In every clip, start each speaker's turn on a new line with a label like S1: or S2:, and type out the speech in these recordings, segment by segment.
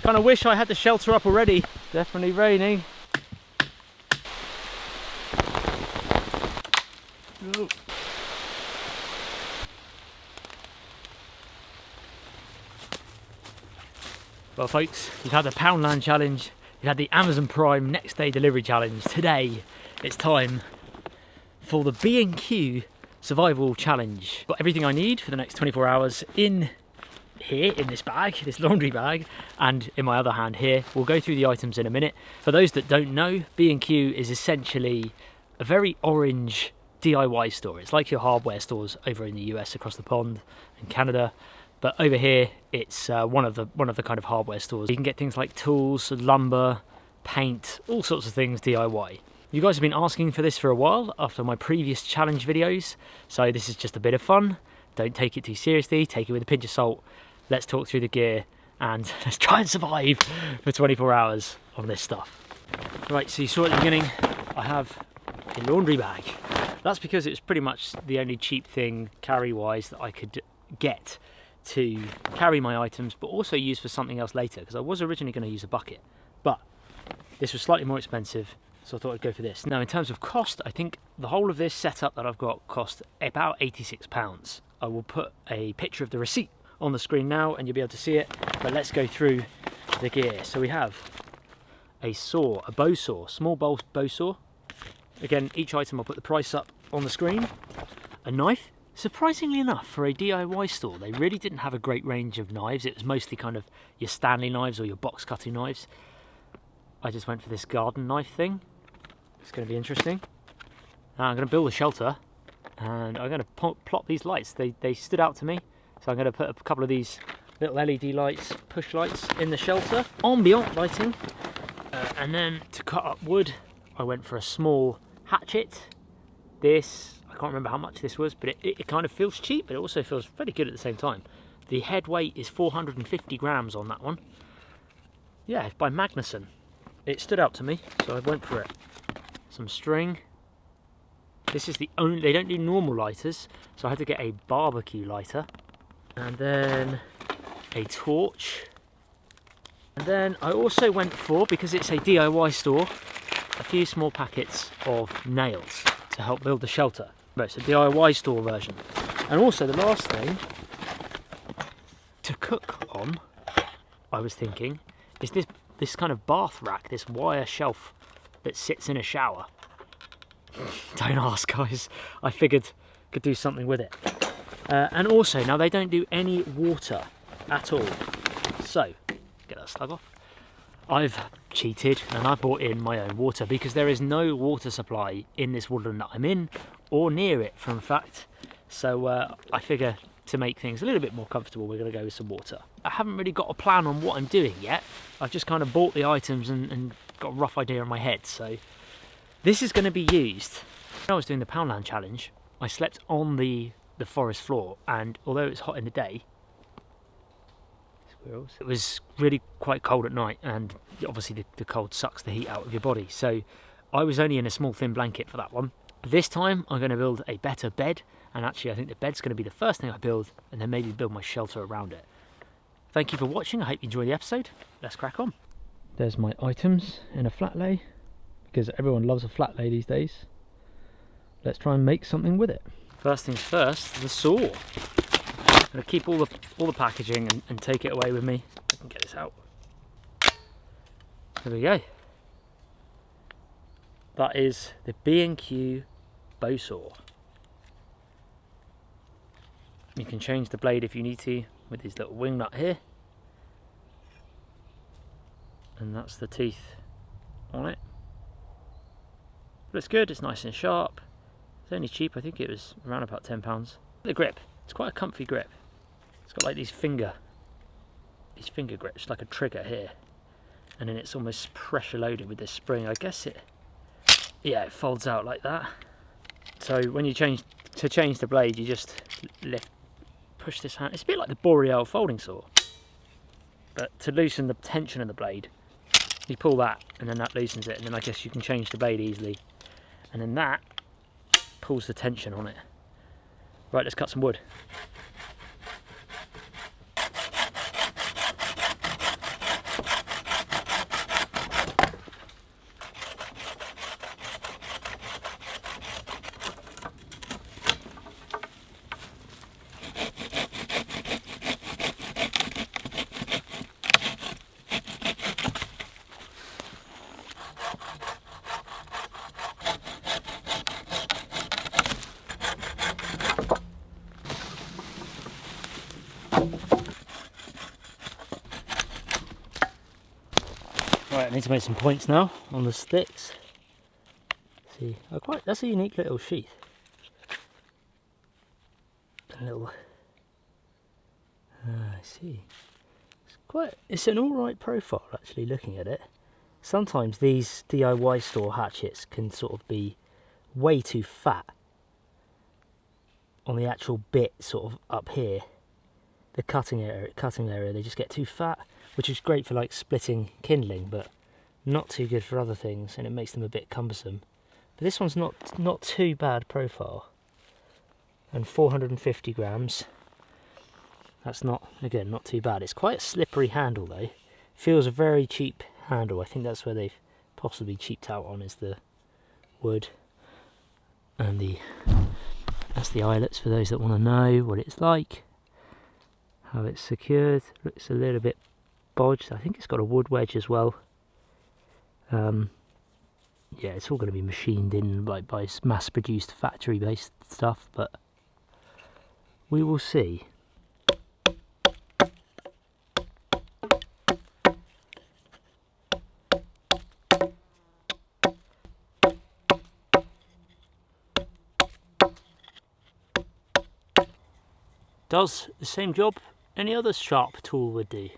S1: Kind of wish I had the shelter up already. Definitely raining. Oh. Well folks, you've had the Poundland challenge, you've had the Amazon Prime next day delivery challenge. Today it's time for the B&Q survival challenge. Got everything I need for the next 24 hours in here, in this bag, this laundry bag, and in my other hand here. We'll go through the items in a minute. For those that don't know, B&Q is essentially a very orange DIY store. It's like your hardware stores over in the US across the pond in Canada. But over here, it's one of the kind of hardware stores. You can get things like tools, lumber, paint, all sorts of things DIY. You guys have been asking for this for a while after my previous challenge videos, so this is just a bit of fun. Don't take it too seriously, take it with a pinch of salt. Let's talk through the gear and let's try and survive for 24 hours on this stuff. Right, so you saw at the beginning, I have a laundry bag. That's because it's pretty much the only cheap thing carry-wise that I could get to carry my items, but also use for something else later, because I was originally going to use a bucket, but this was slightly more expensive, so I thought I'd go for this. Now in terms of cost, I think the whole of this setup that I've got cost about £86. I will put a picture of the receipt on the screen now and you'll be able to see it, but let's go through the gear. So we have a saw, a bow saw, small bow saw. Again, each item I'll put the price up on the screen. A knife. Surprisingly enough, for a DIY store, they really didn't have a great range of knives. It was mostly kind of your Stanley knives or your box cutting knives. I just went for this garden knife thing. It's going to be interesting. Now I'm going to build a shelter and I'm going to plot these lights. They stood out to me, so I'm going to put a couple of these little LED lights, push lights in the shelter. Ambient lighting. And then to cut up wood, I went for a small hatchet. This, I can't remember how much this was, but it kind of feels cheap, but it also feels very good at the same time. The head weight is 450 grams on that one. Yeah, it's by Magnuson. It stood out to me, so I went for it. Some string. This is the only, they don't do normal lighters, so I had to get a barbecue lighter. And then a torch. And then I also went for, because it's a DIY store, a few small packets of nails to help build the shelter. But it's a DIY store version. And also the last thing to cook on, I was thinking, is this kind of bath rack, this wire shelf that sits in a shower. Don't ask, guys. I figured could do something with it. And also, now they don't do any water at all. So, get that slug off. I've cheated and I brought in my own water because there is no water supply in this woodland that I'm in or near it, in fact. So I figure to make things a little bit more comfortable, we're going to go with some water. I haven't really got a plan on what I'm doing yet. I've just kind of bought the items and got a rough idea in my head. So this is going to be used. When I was doing the Poundland challenge, I slept on the forest floor, and although it's hot in the day, it was really quite cold at night, and obviously the cold sucks the heat out of your body. So I was only in a small thin blanket for that one. This time I'm going to build a better bed, and actually I think the bed's going to be the first thing I build, and then maybe build my shelter around it. Thank you for watching. I hope you enjoyed the episode. Let's crack on. There's my items in a flat lay, because everyone loves a flat lay these days. Let's try and make something with it. First things first, the saw. I'm going to keep all the packaging and take it away with me. I can get this out. There we go. That is the B&Q bow saw. You can change the blade if you need to with this little wing nut here. And that's the teeth on it. Looks good, it's nice and sharp. It's only cheap, I think it was around about £10. The grip, it's quite a comfy grip. It's got like these finger grips, like a trigger here, and then it's almost pressure loaded with this spring. I guess it folds out like that. So when you change the blade, you just push this hand. It's a bit like the Boreal folding saw, but to loosen the tension of the blade, you pull that, and then that loosens it, and then I guess you can change the blade easily, and then that pulls the tension on it. Right, let's cut some wood. Right, I need to make some points now on the sticks. See, that's a unique little sheath. A little. I see. It's an alright profile actually, looking at it. Sometimes these DIY store hatchets can sort of be way too fat on the actual bit, sort of up here. The cutting area, they just get too fat, which is great for like splitting kindling, but not too good for other things, and it makes them a bit cumbersome. But this one's not too bad profile, and 450 grams. That's not too bad. It's quite a slippery handle though. Feels a very cheap handle. I think that's where they've possibly cheaped out on, is the wood. And that's the eyelets for those that want to know what it's like, how it's secured. Looks a little bit bodged. I think it's got a wood wedge as well. Yeah, it's all going to be machined in by mass-produced factory-based stuff, but we will see. Does the same job any other sharp tool would do.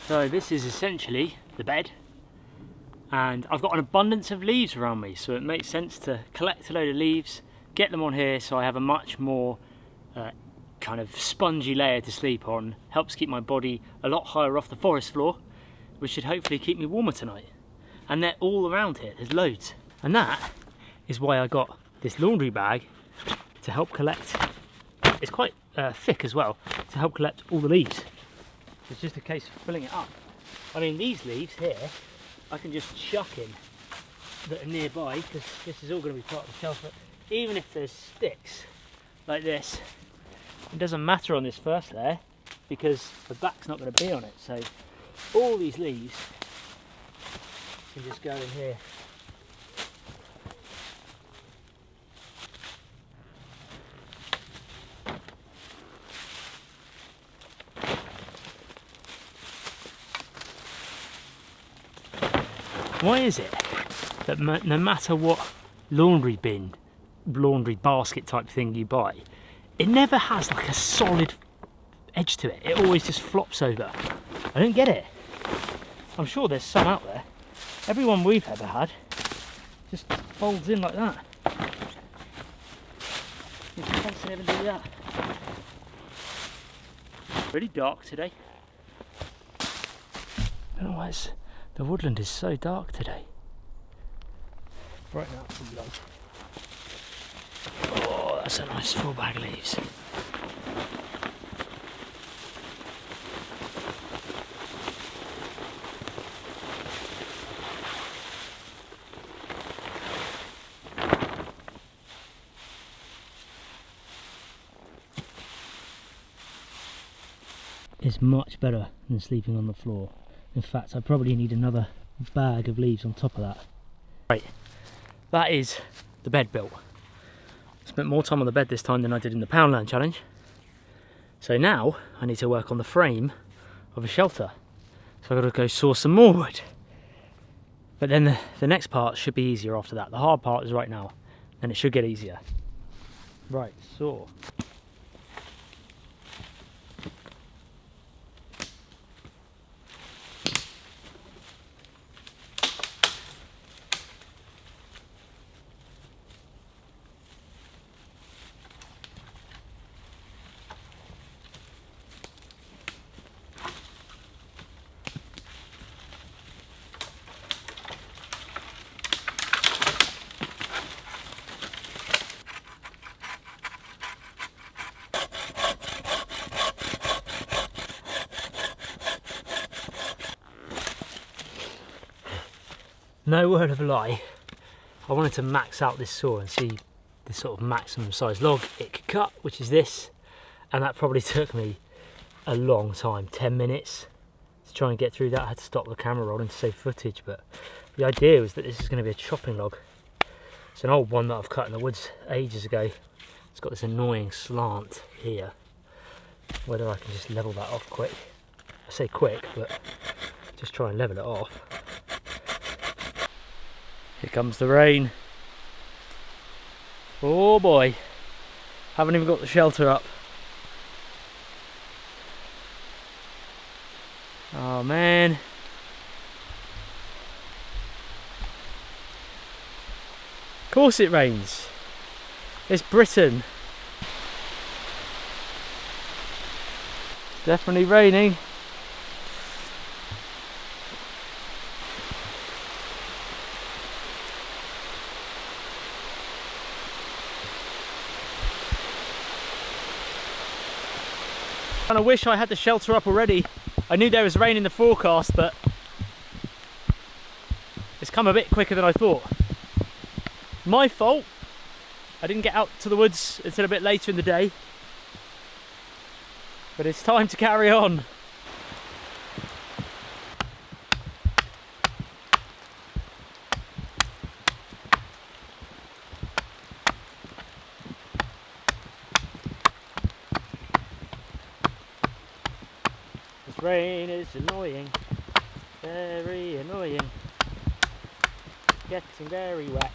S1: So this is essentially the bed, and I've got an abundance of leaves around me, so it makes sense to collect a load of leaves, get them on here so I have a much more kind of spongy layer to sleep on. Helps keep my body a lot higher off the forest floor, which should hopefully keep me warmer tonight. And they're all around here, there's loads. And that is why I got this laundry bag to help collect. It's quite thick as well, to help collect all the leaves. It's just a case of filling it up. I mean, these leaves here, I can just chuck in that are nearby, because this is all going to be part of the shelf. But even if there's sticks like this, it doesn't matter on this first layer, because the back's not going to be on it. So all these leaves can just go in here. Why is it that no matter what laundry basket type thing you buy, it never has like a solid edge to it? It always just flops over. I don't get it. I'm sure there's some out there. Every one we've ever had just folds in like that. You can't even do that. Really dark today. I don't know why the woodland is so dark today. Right now it's pretty light. Oh, that's a nice full bag of leaves. It's much better than sleeping on the floor. In fact, I probably need another bag of leaves on top of that. Right, that is the bed built. Spent more time on the bed this time than I did in the Poundland challenge. So now I need to work on the frame of a shelter. So I've got to go source some more wood. But then the next part should be easier after that. The hard part is right now, and it should get easier. Right, saw. No word of a lie, I wanted to max out this saw and see the sort of maximum size log it could cut, which is this, and that probably took me a long time, 10 minutes to try and get through that. I had to stop the camera rolling to save footage, but the idea was that this is going to be a chopping log. It's an old one that I've cut in the woods ages ago. It's got this annoying slant here. Whether I can just level that off quick. I say quick, but just try and level it off. Here comes the rain. Oh boy, haven't even got the shelter up. Oh man. Of course it rains. It's Britain. Definitely raining. And I wish I had the shelter up already. I knew there was rain in the forecast, but it's come a bit quicker than I thought. My fault. I didn't get out to the woods until a bit later in the day. But it's time to carry on. This rain is annoying, very annoying. Getting very wet,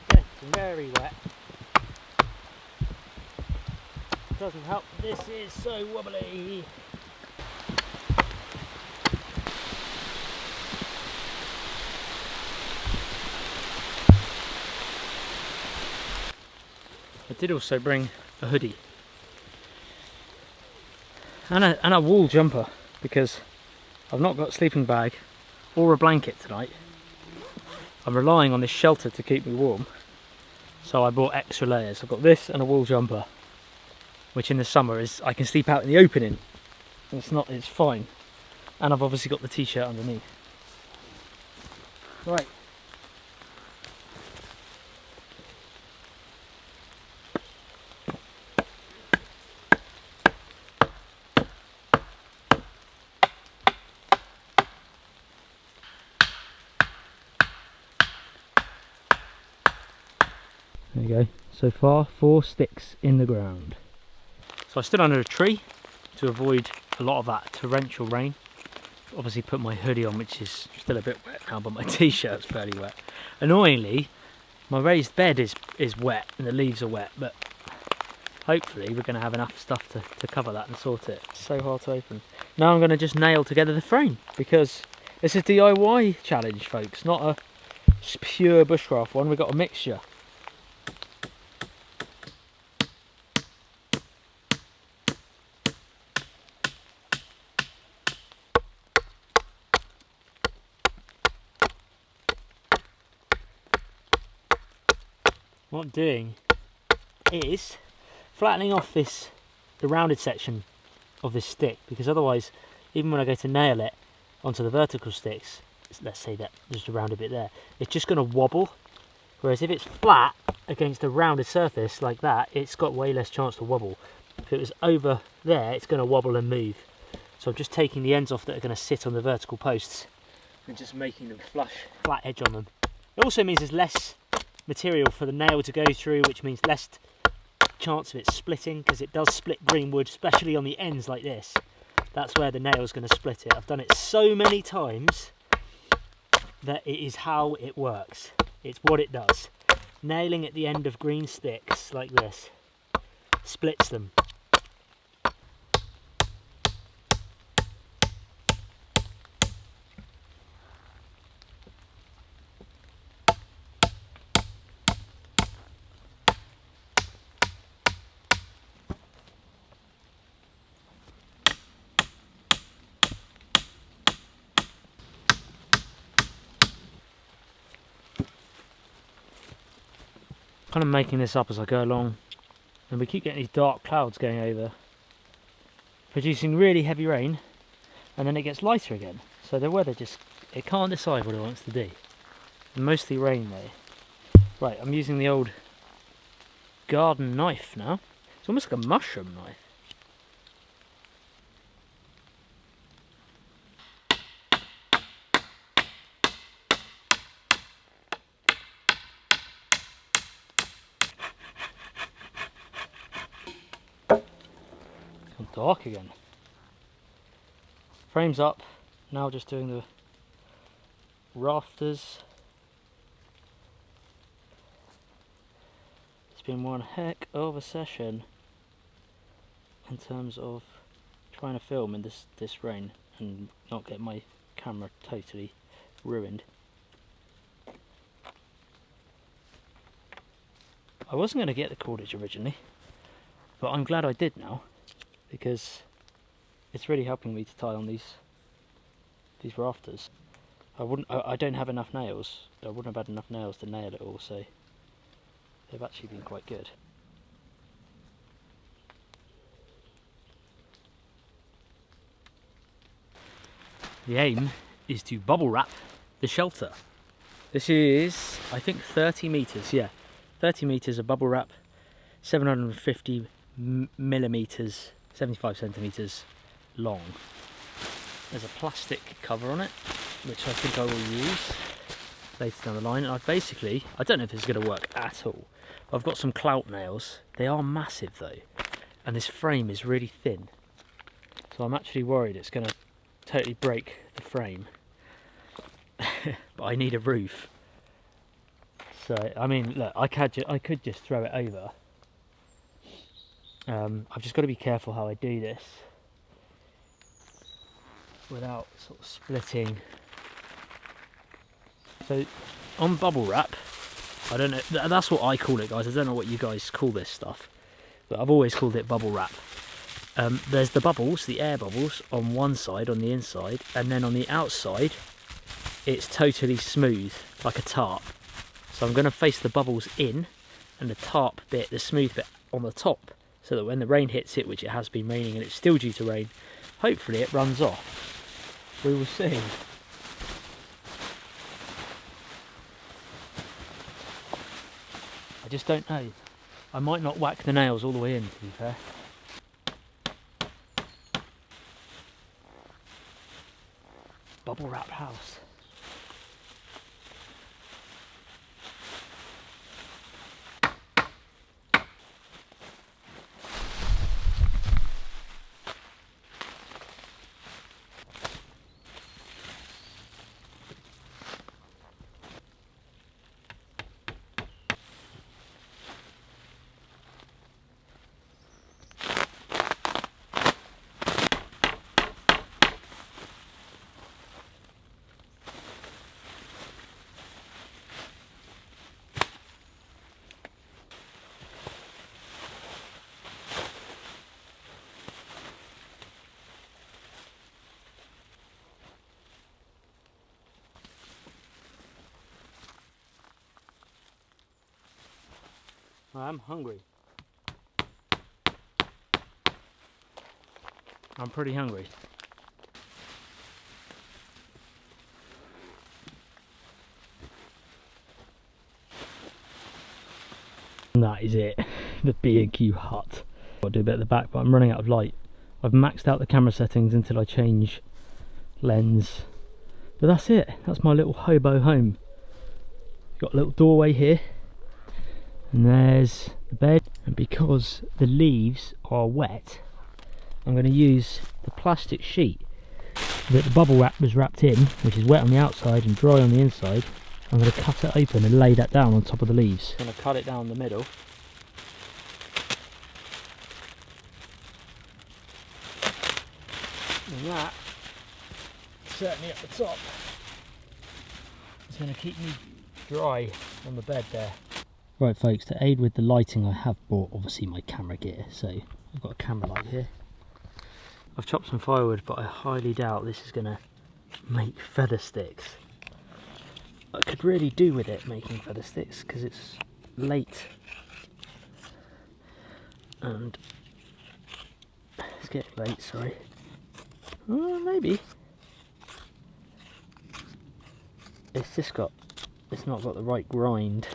S1: getting very wet. Doesn't help, this is so wobbly. I did also bring a hoodie and a wool jumper because I've not got a sleeping bag or a blanket tonight. I'm relying on this shelter to keep me warm, so I bought extra layers. I've got this and a wool jumper, which in the summer is I can sleep out in the open in. It's fine. And I've obviously got the t-shirt underneath. Right. There you go. So far, 4 sticks in the ground. So I stood under a tree to avoid a lot of that torrential rain. Obviously put my hoodie on, which is still a bit wet now, but my t-shirt's fairly wet. Annoyingly, my raised bed is wet and the leaves are wet, but hopefully we're going to have enough stuff to cover that and sort it. It's so hard to open. Now I'm going to just nail together the frame, because it's a DIY challenge, folks, not a pure bushcraft one. We've got a mixture. What I'm doing is flattening off the rounded section of this stick, because otherwise, even when I go to nail it onto the vertical sticks, let's say that there's a rounded bit there, it's just going to wobble. Whereas if it's flat against a rounded surface like that, it's got way less chance to wobble. If it was over there, it's going to wobble and move. So I'm just taking the ends off that are going to sit on the vertical posts and just making them flush, flat edge on them. It also means there's less material for the nail to go through, which means less chance of it splitting, because it does split green wood, especially on the ends like this. That's where the nail is going to split it. I've done it so many times that it is how it works. It's what it does. Nailing at the end of green sticks like this splits them. Kind of making this up as I go along, and we keep getting these dark clouds going over, producing really heavy rain, and then it gets lighter again. So the weather it can't decide what it wants to do. Mostly rain though. Right, I'm using the old garden knife now. It's almost like a mushroom knife. It's gone dark again. Frame's up. Now just doing the rafters. It's been one heck of a session in terms of trying to film in this rain and not get my camera totally ruined. I wasn't going to get the cordage originally, but I'm glad I did now, because it's really helping me to tie on these rafters. I don't have enough nails. I wouldn't have had enough nails to nail it all, so they've actually been quite good. The aim is to bubble wrap the shelter. This is, I think, 30 metres, yeah. 30 metres of bubble wrap, 750 millimetres, 75 centimetres long. There's a plastic cover on it, which I think I will use later down the line. And I don't know if this is going to work at all. I've got some clout nails. They are massive though, and this frame is really thin. So I'm actually worried it's going to totally break the frame. But I need a roof. So, I mean, look, I could just throw it over. I've just got to be careful how I do this without sort of splitting. So, on bubble wrap, I don't know, that's what I call it, guys. I don't know what you guys call this stuff, but I've always called it bubble wrap. There's the bubbles, the air bubbles, on one side, on the inside, and then on the outside, it's totally smooth, like a tarp. So I'm going to face the bubbles in, and the tarp bit, the smooth bit, on the top, so that when the rain hits it, which it has been raining and it's still due to rain, hopefully it runs off. We will see. I just don't know. I might not whack the nails all the way in, to be fair. Bubble wrap house. I'm hungry. I'm pretty hungry. And that is it, the B&Q hut. I'll do a bit at the back, but I'm running out of light. I've maxed out the camera settings until I change lens. But that's it, that's my little hobo home. Got a little doorway here. And there's the bed, and because the leaves are wet, I'm going to use the plastic sheet that the bubble wrap was wrapped in, which is wet on the outside and dry on the inside. I'm going to cut it open and lay that down on top of the leaves. I'm going to cut it down the middle. And that, certainly at the top, is going to keep me dry on the bed there. Right folks, to aid with the lighting I have bought obviously my camera gear, so I've got a camera light here. I've chopped some firewood, but I highly doubt this is going to make feather sticks. I could really do with it making feather sticks because it's late and it's getting late, sorry. Oh, maybe. It's just got it's not got the right grind.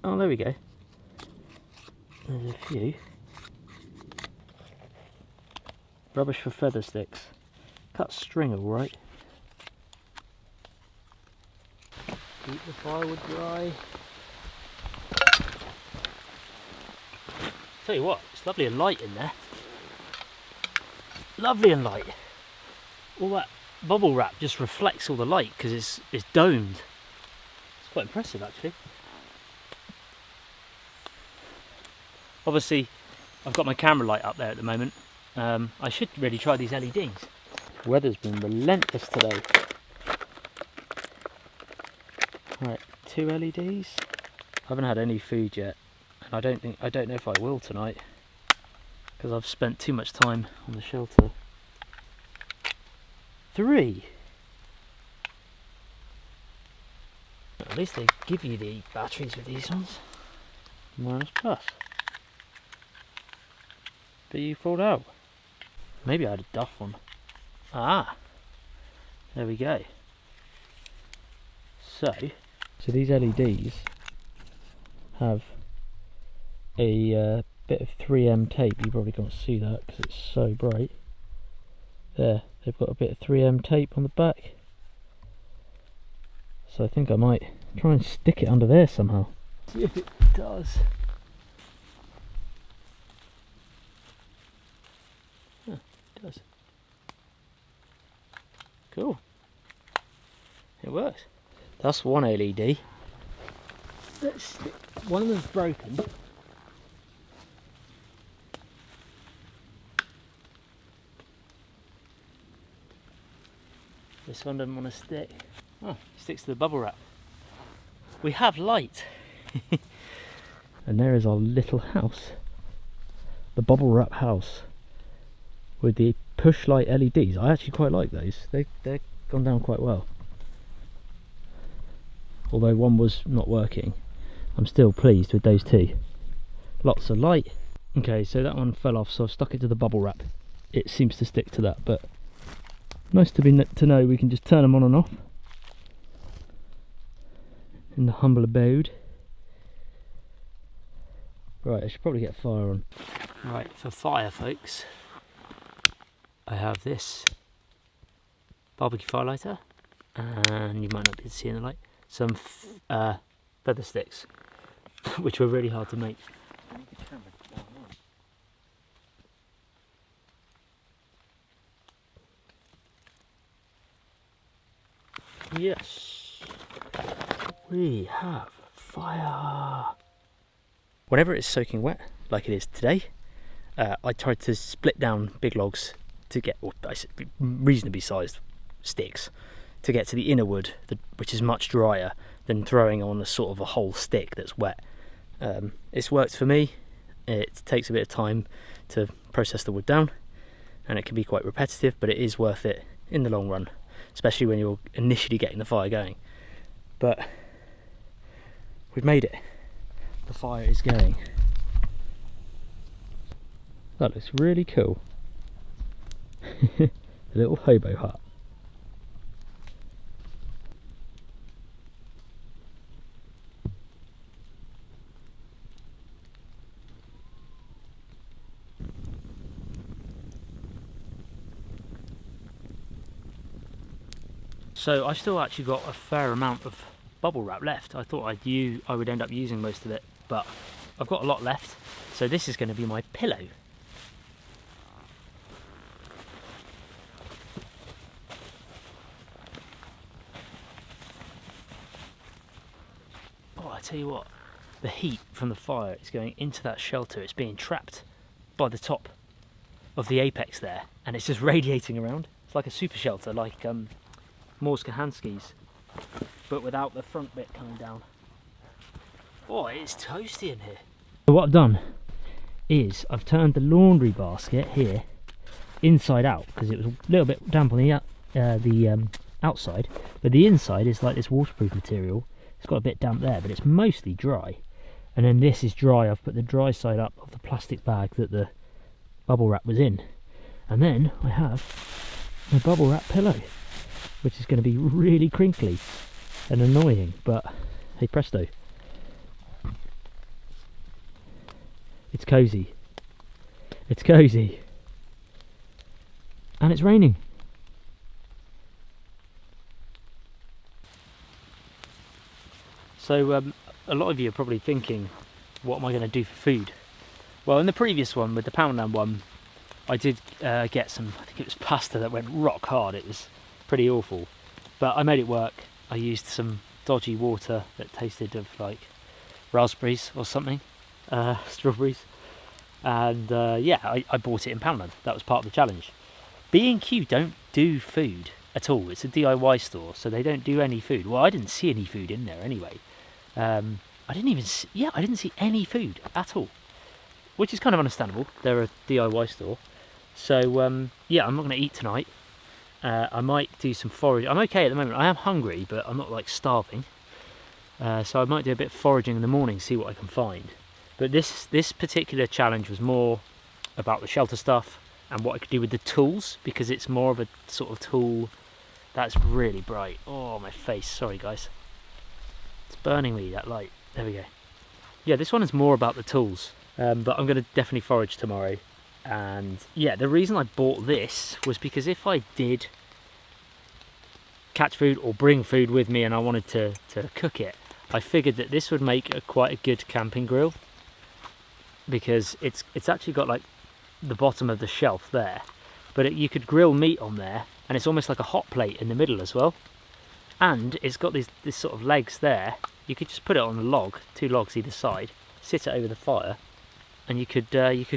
S1: Oh, there we go. There's a few. Rubbish for feather sticks. Cut string all right. Keep the firewood dry. Tell you what, it's lovely and light in there. Lovely and light. All that bubble wrap just reflects all the light because it's domed. It's quite impressive actually. Obviously, I've got my camera light up there at the moment. I should really try these LEDs. The weather's been relentless today. Right, 2 LEDs. I haven't had any food yet, and I don't know if I will tonight because I've spent too much time on the shelter. 3. At least they give you the batteries with these ones. Minus plus. But you fall out. Maybe I had a duff one. Ah, there we go. So these LEDs have a bit of 3M tape. You probably can't see that because it's so bright. There, they've got a bit of 3M tape on the back. So I think I might try and stick it under there somehow. See if it does. Yeah, it does. Cool. It works. That's one LED. One of them's broken. This one doesn't want to stick. Oh, sticks to the bubble wrap. We have light. And there is our little house. The bubble wrap house. With the push light LEDs. I actually quite like those. They've gone down quite well. Although one was not working, I'm still pleased with those 2. Lots of light. Okay, so that one fell off, so I've stuck it to the bubble wrap. It seems to stick to that, but nice to know we can just turn them on and off in the humble abode. Right, I should probably get fire on. Right, for fire, folks, I have this barbecue fire lighter, and you might not be seeing the light. Some feather sticks, which were really hard to make. Yes, we have fire. Whenever it's soaking wet, like it is today, I tried to split down big logs to get, or reasonably sized sticks, to get to the inner wood, which is much drier than throwing on a sort of a whole stick that's wet. It's worked for me. It takes a bit of time to process the wood down, and it can be quite repetitive, but it is worth it in the long run, especially when you're initially getting the fire going. But we've made it. The fire is going. That looks really cool. A little hobo hut. So I've still actually got a fair amount of bubble wrap left. I thought I would end up using most of it, but I've got a lot left. So this is going to be my pillow. Oh, I tell you what, the heat from the fire is going into that shelter. It's being trapped by the top of the apex there, and it's just radiating around. It's like a super shelter, like Morskahanski's, but without the front bit coming down. Oh, it's toasty in here. So what I've done is I've turned the laundry basket here inside out because it was a little bit damp on the outside, but the inside is like this waterproof material. It's got a bit damp there, but it's mostly dry. And then this is dry. I've put the dry side up of the plastic bag that the bubble wrap was in, and then I have my bubble wrap pillow. which is going to be really crinkly and annoying, but hey presto, it's cozy, it's cozy, and it's raining. So a lot of you are probably thinking, what am I going to do for food? Well, in the previous one, with the Poundland one, I did get some, I think it was pasta that went rock hard. It was pretty awful, but I made it work. I used some dodgy water that tasted of like raspberries or something, strawberries, and yeah, I bought it in Poundland. That was part of the challenge. B&Q don't do food at all. It's a DIY store, so they don't do any food. Well, I didn't see any food in there anyway. I didn't see any food at all, which is kind of understandable. They're a DIY store. So yeah, I'm not going to eat tonight. I might do some forage. I'm okay at the moment. I am hungry, but I'm not like starving. So I might do a bit of foraging in the morning, see what I can find. But this particular challenge was more about the shelter stuff and what I could do with the tools, because it's more of a sort of tool that's really bright. Oh, my face. Sorry, guys. It's burning me, that light. There we go. Yeah, this one is more about the tools. But I'm going to definitely forage tomorrow. And yeah, the reason I bought this was because if I did catch food or bring food with me and I wanted to cook it, I figured that this would make quite a good camping grill, because it's actually got like the bottom of the shelf there, but you could grill meat on there, and it's almost like a hot plate in the middle as well. And it's got this sort of legs there. You could just put it on a log, 2 logs either side, sit it over the fire, and you could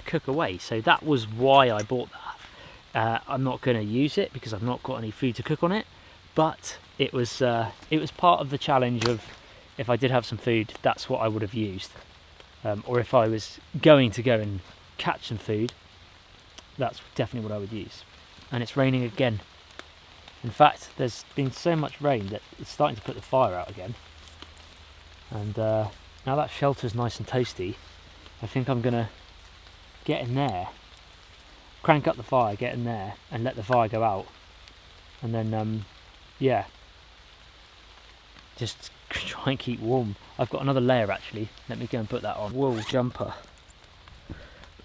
S1: cook away. So that was why I bought that. I'm not going to use it because I've not got any food to cook on it, but it was part of the challenge of, if I did have some food, that's what I would have used. Or if I was going to go and catch some food, that's definitely what I would use. And it's raining again. In fact, there's been so much rain that it's starting to put the fire out again. And now that shelter's nice and toasty, I think I'm gonna get in there, crank up the fire, get in there, and let the fire go out. And then, yeah, just try and keep warm. I've got another layer actually. Let me go and put that on. Wool jumper.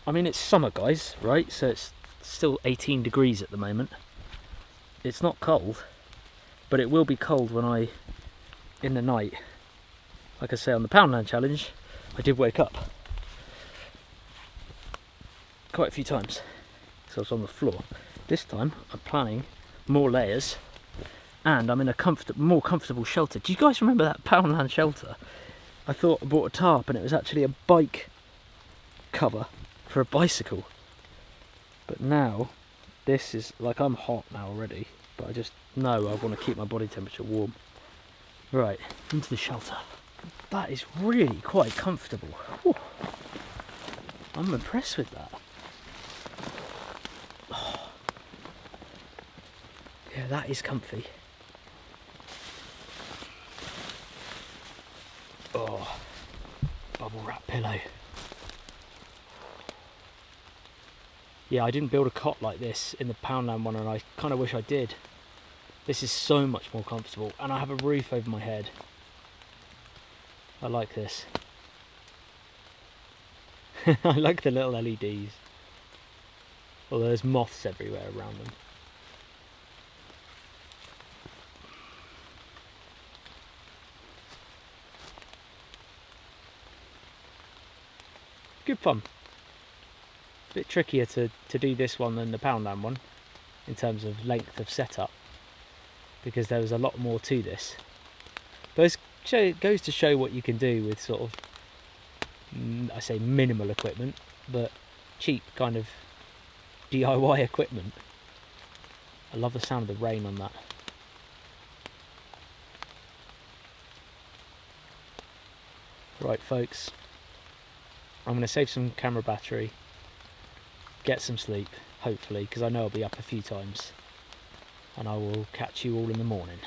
S1: I mean, it's summer, guys, right? So it's still 18 degrees at the moment. It's not cold, but it will be cold when in the night. Like I say, on the Poundland challenge, I did wake up quite a few times, so I was on the floor. This time, I'm planning more layers, and I'm in a more comfortable shelter. Do you guys remember that Poundland shelter? I thought I bought a tarp, and it was actually a bike cover for a bicycle. But now, this is like, I'm hot now already, but I just know I want to keep my body temperature warm. Right, into the shelter. That is really quite comfortable. Whew. I'm impressed with that. Oh. Yeah, that is comfy. Oh, bubble wrap pillow. Yeah, I didn't build a cot like this in the Poundland one, and I kind of wish I did. This is so much more comfortable, and I have a roof over my head. I like this. I like the little LEDs. Although there's moths everywhere around them. Good fun. A bit trickier to do this one than the Poundland one in terms of length of setup, because there was a lot more to this. But it goes to show what you can do with sort of, I say minimal equipment, but cheap kind of DIY equipment. I love the sound of the rain on that. Right folks, I'm going to save some camera battery, get some sleep, hopefully, because I know I'll be up a few times, and I will catch you all in the morning.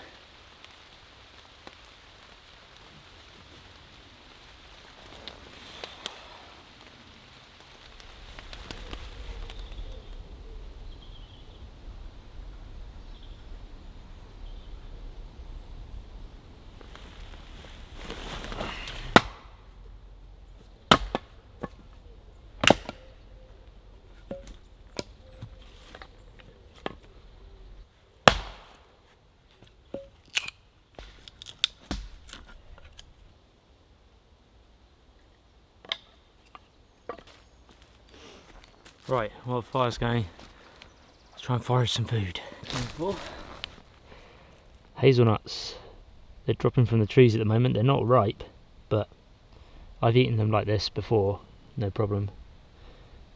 S1: Right, while the fire's going, let's try and forage some food. Hazelnuts. They're dropping from the trees at the moment. They're not ripe, but I've eaten them like this before, no problem.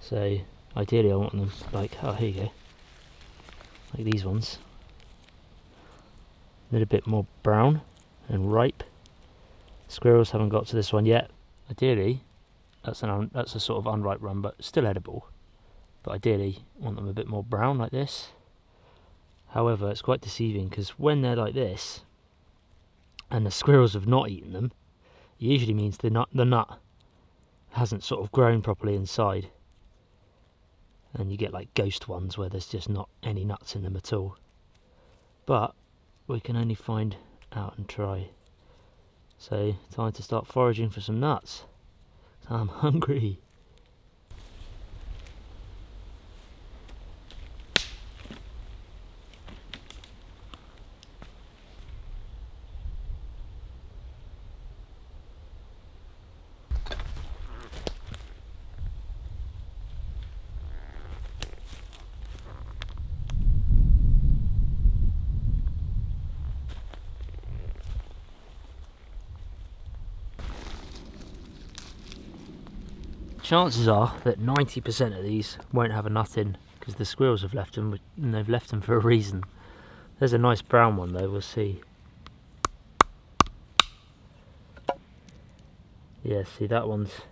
S1: So ideally I want them like, oh here you go, like these ones. A little bit more brown and ripe. Squirrels haven't got to this one yet. Ideally, that's a sort of unripe one, but still edible. But ideally, want them a bit more brown like this. However, it's quite deceiving because when they're like this, and the squirrels have not eaten them, it usually means the nut hasn't sort of grown properly inside. And you get like ghost ones where there's just not any nuts in them at all. But we can only find out and try. So time to start foraging for some nuts. I'm hungry. Chances are that 90% of these won't have a nut in because the squirrels have left them, and they've left them for a reason. There's a nice brown one though, we'll see. Yeah, see that one's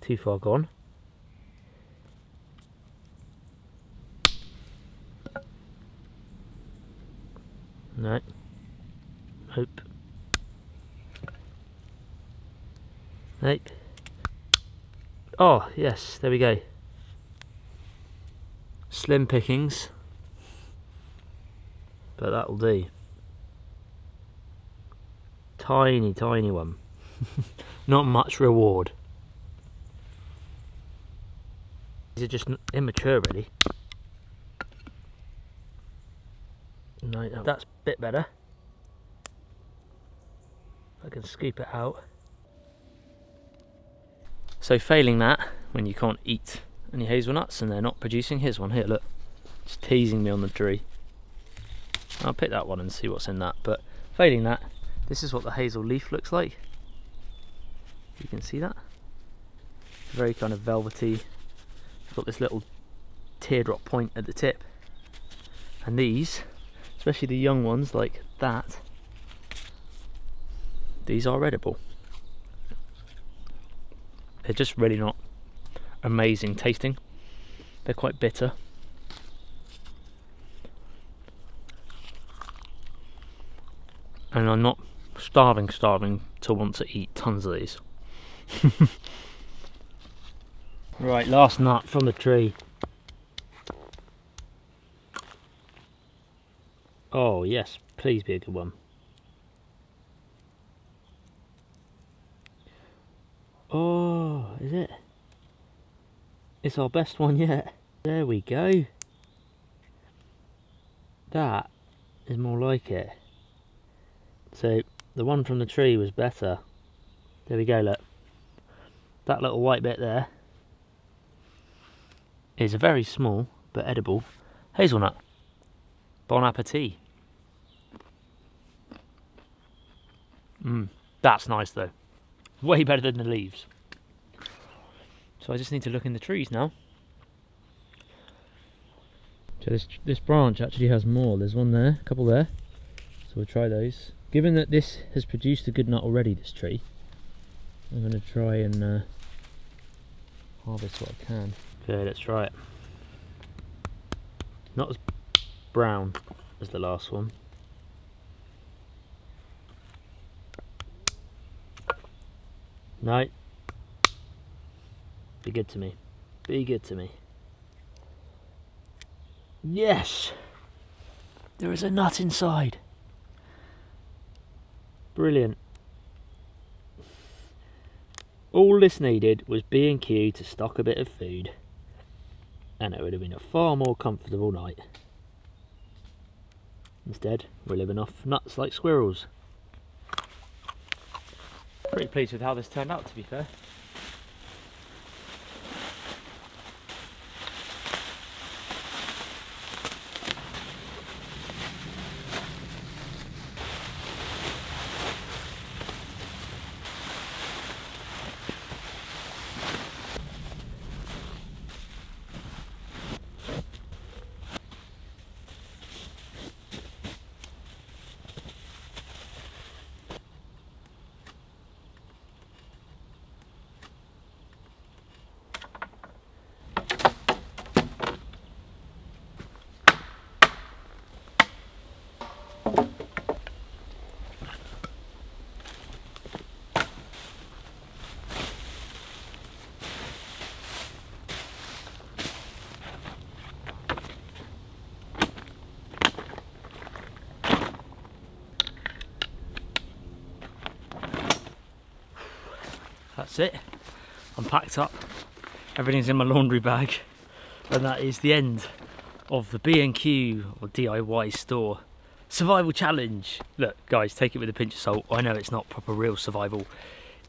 S1: too far gone. No. Nope. Nope. Oh, yes, there we go. Slim pickings, but that'll do. Tiny, tiny one. Not much reward. These are just immature, really. No, that's a bit better. I can scoop it out. So failing that, when you can't eat any hazelnuts and they're not producing, here's one here, look. It's teasing me on the tree. I'll pick that one and see what's in that, but failing that, this is what the hazel leaf looks like. You can see that. Very kind of velvety. It's got this little teardrop point at the tip. And these, especially the young ones like that, these are edible. They're just really not amazing tasting. They're quite bitter. And I'm not starving to want to eat tons of these. Right, last nut from the tree. Oh yes, please be a good one. Oh, is it? It's our best one yet. There we go. That is more like it. So the one from the tree was better. There we go, look. That little white bit there is a very small but edible hazelnut. Bon appetit. That's nice though. Way better than the leaves. So I just need to look in the trees now. So this branch actually has more. There's one there, a couple there. So we'll try those. Given that this has produced a good nut already, this tree, I'm going to try and harvest what I can. Okay, let's try it. Not as brown as the last one. No. Be good to me. Be good to me. Yes! There is a nut inside. Brilliant. All this needed was B&Q to stock a bit of food, and it would have been a far more comfortable night. Instead, we're living off nuts like squirrels. Pretty pleased with how this turned out, to be fair. that's it. I'm packed up, everything's in my laundry bag, and that is the end of the B&Q or DIY store survival challenge. Look guys, take it with a pinch of salt. I know it's not proper real survival.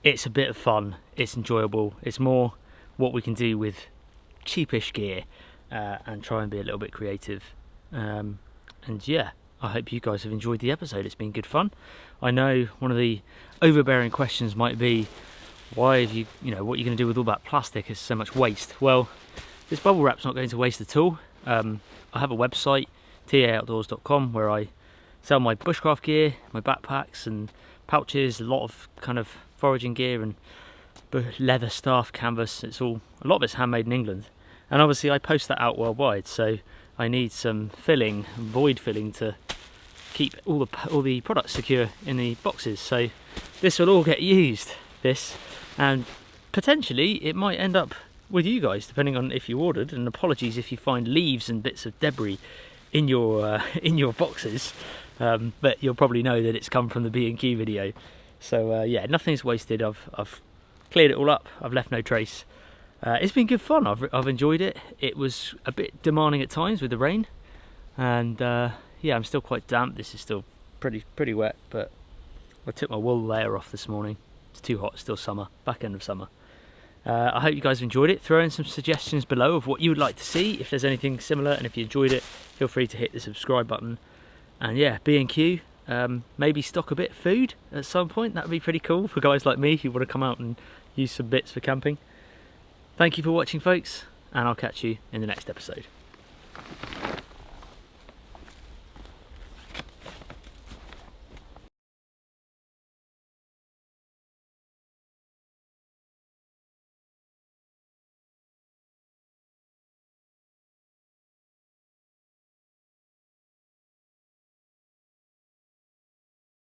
S1: It's a bit of fun, it's enjoyable, it's more what we can do with cheapish gear and try and be a little bit creative. And yeah, I hope you guys have enjoyed the episode. It's been good fun. I know one of the overbearing questions might be, why have you know, what are you going to do with all that plastic? It's so much waste. Well, this bubble wrap's not going to waste at all. I have a website, taoutdoors.com, where I sell my bushcraft gear, my backpacks and pouches, a lot of kind of foraging gear and leather staff, canvas. It's all, a lot of it's handmade in England, and obviously I post that out worldwide, so I need some filling, void filling, to keep all the products secure in the boxes. So this will all get used, and potentially it might end up with you guys, depending on if you ordered. And apologies if you find leaves and bits of debris in your boxes, but you'll probably know that it's come from the B&Q video. So yeah, nothing's wasted. I've cleared it all up. I've left no trace. It's been good fun. I've enjoyed it. It was a bit demanding at times with the rain, and yeah, I'm still quite damp. This is still pretty wet, but I took my wool layer off this morning. It's too hot. It's still summer, back end of summer. I hope you guys have enjoyed it. Throw in some suggestions below of what you would like to see, if there's anything similar, and if you enjoyed it, feel free to hit the subscribe button. And yeah, B&Q, maybe stock a bit of food at some point. That would be pretty cool for guys like me who want to come out and use some bits for camping. Thank you for watching, folks, and I'll catch you in the next episode.